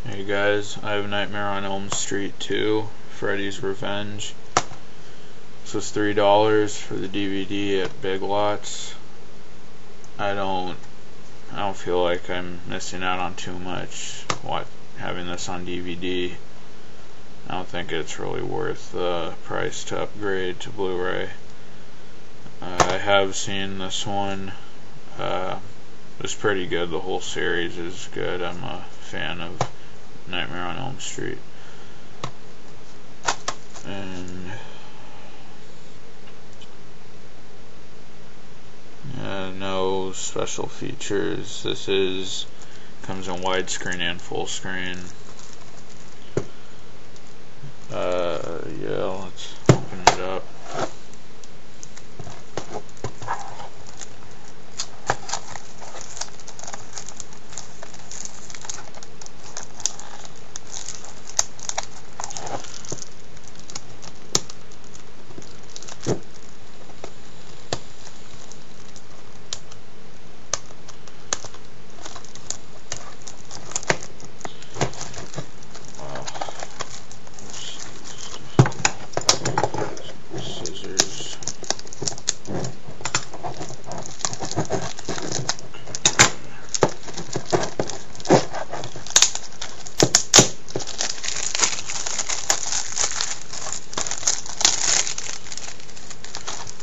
Hey guys, I have Nightmare on Elm Street 2, Freddy's Revenge. This was $3 for the DVD at Big Lots. I don't feel like I'm missing out on too much having this on DVD. I don't think it's really worth the price to upgrade to Blu-ray. I have seen this one. It's pretty good. The whole series is good. I'm a fan of Nightmare on Elm Street. And no special features. This comes in widescreen and full screen. Yeah, let's open it up.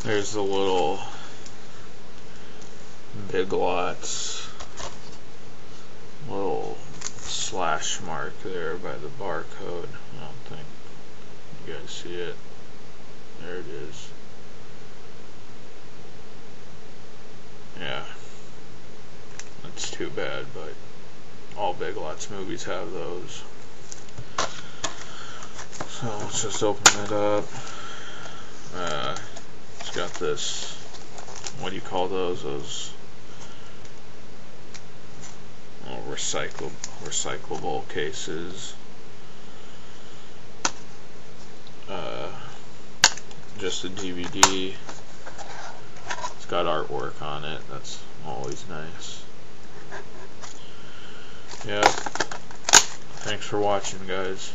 There's the little Big Lots little slash mark there by the barcode. I don't think you guys see it. There it is. Yeah, that's too bad, but all Big Lots movies have those. So let's just open it up. It's got this, what do you call those? Those little recyclable cases. Just a DVD. It's got artwork on it. That's always nice. Yeah. Thanks for watching, guys.